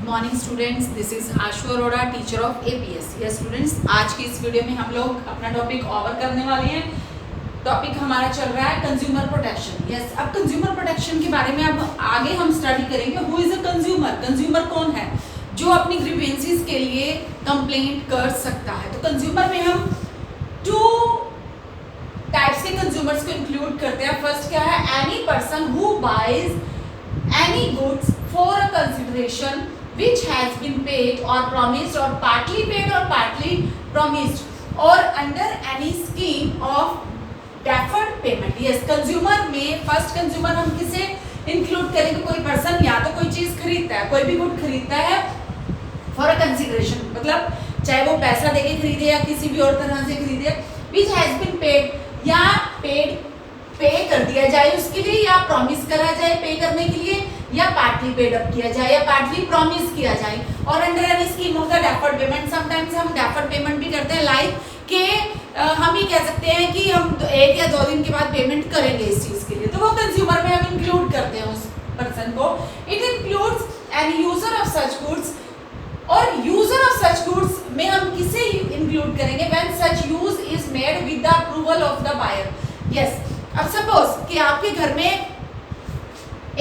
Morning students, this is Ashu Arora, teacher of APS. Yes students, आज की इस video में हम लोग अपना टॉपिक कवर करने वाले हैं। टॉपिक हमारा चल रहा है कंज्यूमर प्रोटेक्शन। यस, अब कंज्यूमर प्रोटेक्शन के बारे में अब आगे हम स्टडी करेंगे। Who is a consumer? Consumer कौन है जो अपनी ग्रीवेंसीज के लिए कंप्लेंट कर सकता है। तो कंज्यूमर में हम टू टाइप्स के कंज्यूमर्स को इंक्लूड करते हैं। फर्स्ट क्या है? Any person who buys any goods for a consideration which has been paid or promised or partly paid or partly promised or under any scheme of deferred payment. Yes, consumer में first consumer हम किसे include करेंगे? कोई person या तो कोई चीज खरीदता है, कोई भी गुड खरीदता है for a consideration, मतलब चाहे वो पैसा देके खरीदे या किसी भी और तरह से खरीदे, which has been paid या paid पे कर दिया जाए उसके लिए, या प्रॉमिस करा जाए पे करने के लिए, या पार्टली पेड अप किया जाए या पार्टली प्रॉमिस किया जाए, और under any scheme of the deferred payment. Sometimes हम डेफर्ड पेमेंट भी करते हैं, लाइक के हम ये कह सकते हैं कि हम 1 या 2 दिन के बाद पेमेंट करेंगे इस चीज के लिए, तो वो कंज्यूमर में हम इंक्लूड करते हैं उस पर्सन को। It includes an user of such goods, और यूजर ऑफ सच गुड्स में हम किसे इंक्लूड करेंगे? When such use is made with the approval of the buyer. Yes, अब सपोज कि आपके घर में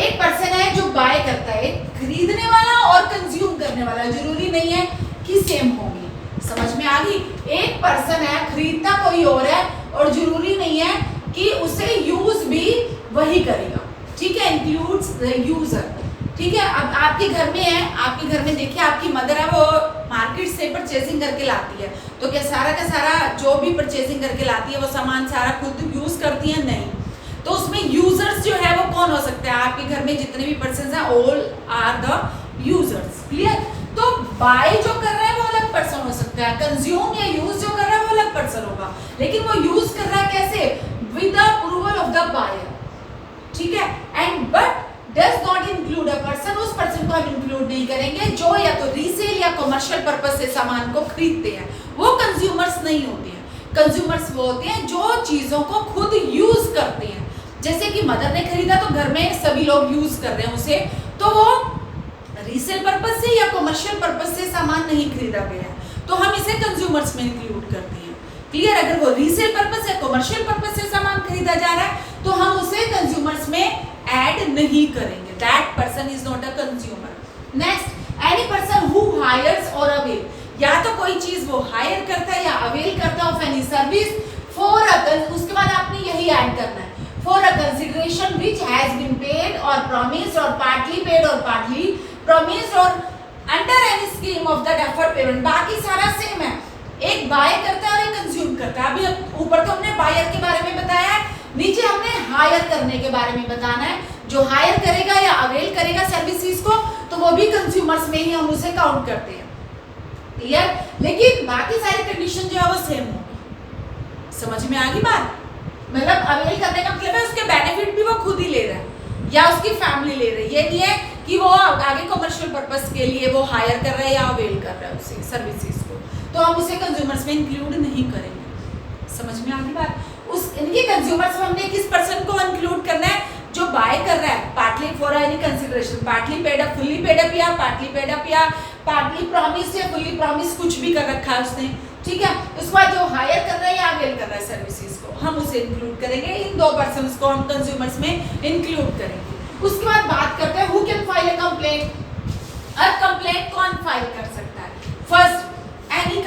एक पर्सन है जो बाय करता है, खरीदने वाला और कंज्यूम करने वाला, जरूरी नहीं है कि सेम होंगे। समझ में आ गई? एक पर्सन है, खरीदता कोई और है, और जरूरी नहीं है कि उसे यूज भी वही करेगा। ठीक है, इंक्लूड्स द यूजर। ठीक है, अब आपके घर में है, आपके घर में देखिए आपकी मदर है, वो मार्केट से परचेजिंग करके लाती है, तो क्या सारा का सारा जो भी परचेजिंग करके लाती है वो सामान सारा खुद यूज करती है? नहीं। तो उसमें यूजर्स जो है वो कौन हो सकते हैं? आपके घर में जितने भी पर्सन हैं, all are the users. Clear? तो बाय जो कर रहा है वो अलग पर्सन हो सकता है, कंज्यूम या यूज जो कर रहा है वो अलग पर्सन होगा, लेकिन वो यूज कर रहा है कैसे? With the approval of the buyer. ठीक है, and but does not include a person, उस पर्सन को हम इंक्लूड नहीं करेंगे जो या तो रीसेल या कमर्शियल पर्पस से सामान को खरीदते हैं। वो कंज्यूमर्स नहीं होते हैं। कंज्यूमर्स वो होते हैं जो चीजों को खुद यूज करते हैं। जैसे कि मदर ने खरीदा तो घर में सभी लोग यूज कर रहे हैं उसे, तो वो रीसेल पर्पस से या कमर्शियल पर्पस से सामान नहीं खरीदा गया है, तो हम इसे कंज्यूमर्स में इंक्लूड करते हैं। क्लियर? अगर वो रीसेल पर्पस या कमर्शियल पर्पस से सामान खरीदा जा रहा है तो हम उसे कंज्यूमर्स में ऐड नहीं करेंगे। That person is not a consumer. Next, any person who hires or avails, या तो कोई चीज वो हायर करता है या अवेल करता है of any service for a, उसके बाद आपने यही ऐड करना है, for a consideration which has been paid or promised or partly paid or partly promised or under any scheme of the deferred payment। बाकी सारा सेम है, एक बाय करता है और एक कंज्यूम करता है। अभी ऊपर तो हमने बायर के बारे में बताया है, नीचे हमने हायर करने के बारे में बताना है। जो हायर करेगा या अवेल करेगा सर्विसेज को, तो वो भी कंज्यूमर्स में ही हम उसे काउंट करते हैं। क्लियर? लेकिन बाकी सारी कंडीशन जो है वो सेम होगी। समझ में आ गई बात? मतलब अवेल करने का मतलब है उसके बेनिफिट भी वो खुद ही ले रहा है या उसकी फैमिली ले रही है। ये नहीं है कि वो आगे कमर्शियल पर्पस के लिए वो हायर कर रहा है या अवेल कर रहा है उसे सर्विसेज को, तो हम उसे कंज्यूमर्स में इंक्लूड नहीं करेंगे। समझ में आ गई बात? उस इनके कंज्यूमर्स में हमने किस पर्सन को इंक्लूड करना है? जो बाय कर रहा है, partly for any consideration, partly paid up, fully paid up या पार्टली पेड अप या पार्टली प्रॉमिस या फुल्ली प्रॉमिस, कुछ भी कर रखा है उसने। ठीक है, उसके बाद जो हायर कर रहा है या अवेल कर रहा है सर्विसेज को, हम उसे इंक्लूड करेंगे। इन 2 पर्सन्स को हम कंज्यूमर्स में इंक्लूड करेंगे। उसके बाद बात करते हैं who can file a complaint. A complaint कौन फाइल कर सकता है? First, any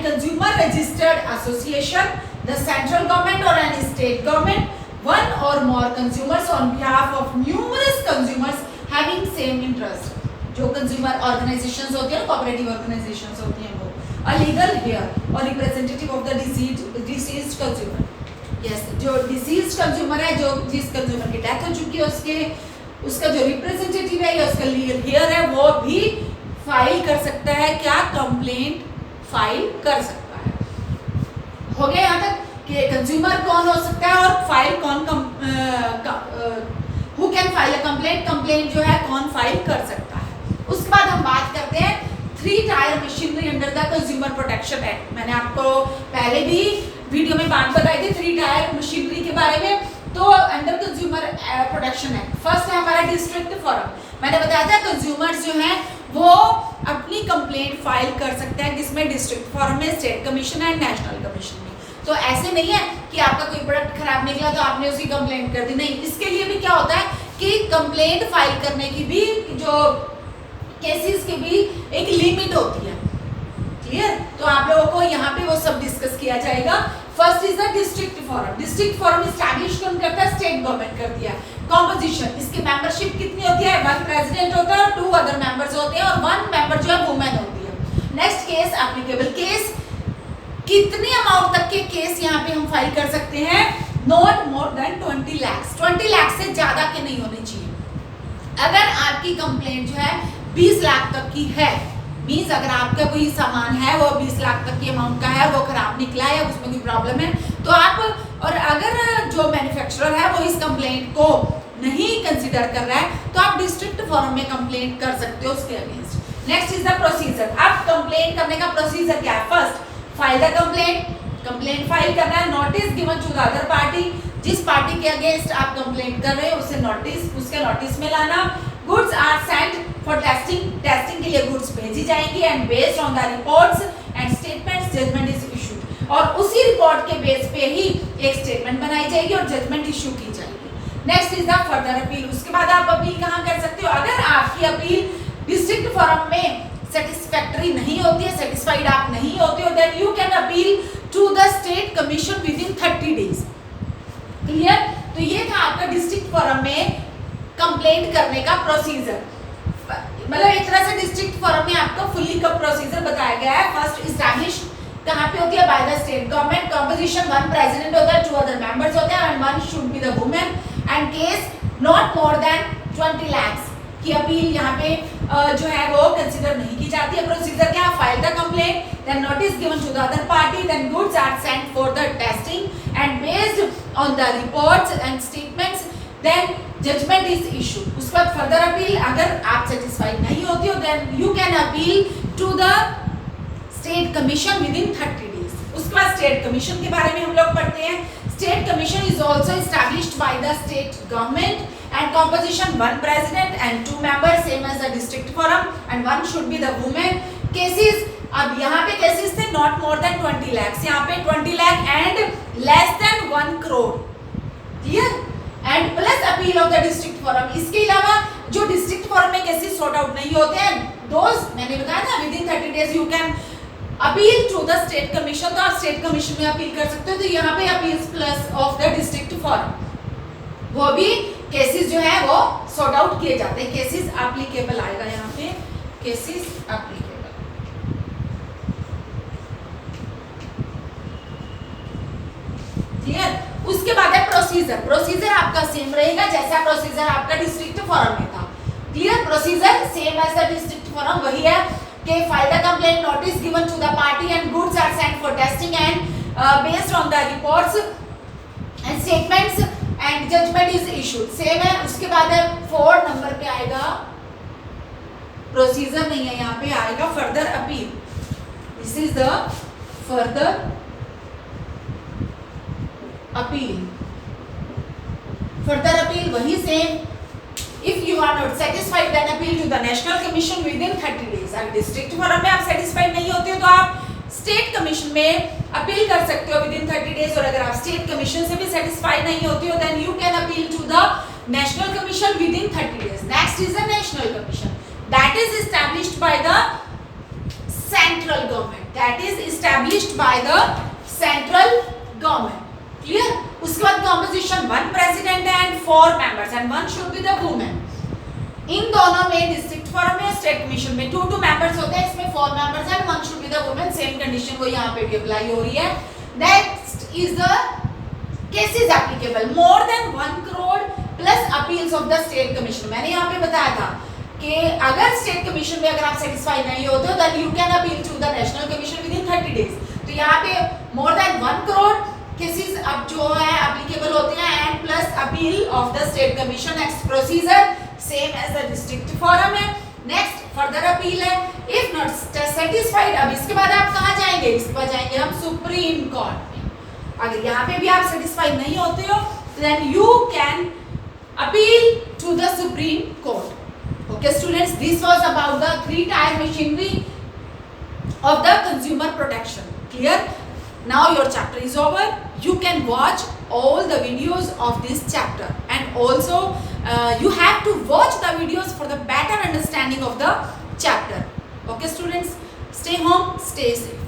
consumer registered association, the central government और any state government, one or more consumers on behalf of numerous consumers having same interest। जो consumer organisations होती है, cooperative organisations होती हैं, वो a legal heir or representative of the deceased consumer। yes, जो deceased consumer है, जो जिस कंज्यूमर की डेथ हो चुकी है, उसका जो रिप्रेजेंटेटिव है या उसका लीगल हेयर है, वो भी फाइल कर सकता है। क्या? कंप्लेंट फाइल कर सकता है। हो गया यहाँ तक कि कंज्यूमर कौन हो सकता है और फाइल कौन, who can file a complaint, complaint जो है कौन फाइल कर सकता है। उसके बाद हम बात करते हैं 3 tyre machinery under the consumer protection act. मैंने आपको पहले भी वीडियो में बात बताई थी 3 टायर मशीनरी के बारे में। तो under consumer protection act, first है हमारा डिस्ट्रिक्ट फोरम। मैंने बताया था कंज्यूमर्स जो हैं वो अपनी कंप्लेंट फाइल कर सकते हैं किसमें, डिस्ट्रिक्ट फॉरम में, state commission and national commission में। तो ऐसे नहीं है कि आपका कोई प्रोडक्ट खराब निकला तो आपने उसकी कंप्लेंट कर दी, नहीं, इसके लिए भी क्या होता है कि कंप्लेंट फाइल करने की भी जो केसेस की भी एक लिमिट होती है। क्लियर? तो आप लोगों को यहाँ पे वो सब डिस्कस किया जाएगा। First is the district forum. District forum establish कौन करता है, स्टेट गवर्नमेंट करती है। कॉम्पोजिशन, इसकी मेंबरशिप कितनी होती है, 1 प्रेसिडेंट होता है और 2 अदर मेंबर्स होते हैं और 1 मेंबर जो है वुमेन होती है। नेक्स्ट केस एप्लीकेबल केस, कितने अमाउंट तक के केस यहाँ पे हम फाइल कर सकते हैं, not more than 20 lakh. 20 lakh से ज्यादा के नहीं होने चाहिए। अगर आपकी कंप्लेंट जो है 20 लाख तक की है, मीन्स अगर आपका कोई सामान है वो 20 लाख तक की अमाउंट का है, वो खराब निकला है या उसमें कोई प्रॉब्लम है, तो आप, और अगर जो मैन्युफैक्चरर है वो इस कंप्लेंट को नहीं कंसीडर कर रहा है तो आप डिस्ट्रिक्ट फोरम में कंप्लेंट कर सकते हो उसके against. Next is the procedure. अब कंप्लेंट करने का प्रोसीजर क्या है, first file the complaint, complaint file करना है, notice given to the other party, जिस पार्टी के अगेंस्ट आप कंप्लेंट कर रहे हो उसे नोटिस, उसके नोटिस में लाना। Goods are sent for testing, testing के लिए गुड्स भेजी जाएंगी and based on the reports and statements judgement is issued, और उसी रिपोर्ट के बेस पे ही एक स्टेटमेंट बनाई जाएगी और जजमेंट इशू की जाएगी। Next is the further appeal. उसके बाद आप अपील कहाँ कर सकते हो, अगर आपकी अपील डिस्ट्रिक्ट फोरम में सेटिस्फैक्टरी नहीं होती है, सेटिस्फाइड आप नहीं होते हो, then you can appeal to the state commission within 30 days. Clear? तो ये था आपका डिस्ट्रिक्ट फोरम में कंप्लेंट करने का प्रोसीजर। मतलब एक तरह से डिस्ट्रिक्ट फोरम में आपका फुल्ली का प्रोसीजर बताया गया है। फर्स्ट इस्टैब्लिश कहाँ पे होती है, by the state government. Composition 1 president होता है, 2 अदर मेंबर्स होते हैं and 1 should be the women, and case not more than 20 lakh की अपील यहाँ पे जो है वो कंसीडर नहीं की जाती है। प्रोसीजर क्या, file the complaint, then notice given to the other party, then goods are sent for the testing and based on the reports and statements, then judgement is issued. उसके बाद फर्दर अपील, अगर आप satisfied नहीं होती हो then you can appeal to the state commission within 30 days. उसके बाद state commission के बारे में हम लोग पढ़ते हैं। State commission is also established by the state government and composition 1 president and 2 members same as the district forum and 1 should be the women. Cases, अब यहाँ पे केसेस थे not more than 20 lakhs, यहाँ पे 20 lakh and less than 1 crore. Clear? And plus appeal of the district forum. इसके अलावा जो district forum में केसेस sort out नहीं होते हैं, those मैंने बताया ना within 30 days you can appeal to the state commission। तो आप state commission में अपील कर सकते हो। तो यहाँ पे appeals plus of the district forum, वो भी केसेस जो है वो सॉर्ट आउट किए जाते हैं। केसेस एप्लीकेबल आएगा यहाँ पे, केसेस एप्लीकेबल। क्लियर? उसके बाद है प्रोसीजर। प्रोसीजर आपका सेम रहेगा जैसा प्रोसीजर आपका डिस्ट्रिक्ट फोरम में था। Clear? Procedure same as the district forum वही है कि file the complaint, notice given to the party and goods are sent for testing and based on the reports and statements and judgement is issued. Same है। उसके बाद है 4 number पे आएगा, procedure नहीं है यहाँ पे, आएगा further appeal. This is the further appeal. Further appeal वही same. If you are not satisfied then appeal to the national commission within 30 days. अगर डिस्ट्रिक्ट फोरम में आप सेटिस्फाइड नहीं होते हो तो आप स्टेट कमीशन में अपील कर सकते हो विद इन 30 डेज, और अगर आप स्टेट कमीशन से भी सेटिस्फाइड नहीं होती हो then you can appeal to the national commission within 30 days. Next is the national commission, that is established by the central government, that is established by the central government. Clear? उसके बाद composition 1 president and 4 members and 1 should be the women. इन दोनों में district forum में state commission में 2 members होते हैं, इसमें 4 मेंबर्स हैं, 1 should be the women. Same condition वो यहाँ पे भी अप्लाई हो रही है। Next is the cases applicable, more than 1 crore plus appeals of the state commission. मैंने यहाँ पे बताया था कि अगर स्टेट कमीशन में अगर आप सेटिस्फाइड नहीं होते हो then you can appeal to the national commission within 30 days. तो यहाँ पे मोर देन 1 करोड़ केसेस अब जो है एप्लीकेबल होते हैं and plus appeal of the state commission. Next procedure same as the district forum है। नेक्स्ट फर्दर अपील है। इफ नॉट सेटिस्फाइड, अब इसके बाद आप कहाँ जाएंगे, इसके बाद जाएंगे हम सुप्रीम कोर्ट में। अगर यहाँ पे भी आप सेटिस्फाइड नहीं होते हो then you can appeal to the supreme court. Okay students, this was about the 3-tier machinery of the consumer protection. Clear? Now your chapter is over. You can watch all the videos of this chapter, and also you have to watch the videos for the better understanding of the chapter. Okay students, stay home, stay safe.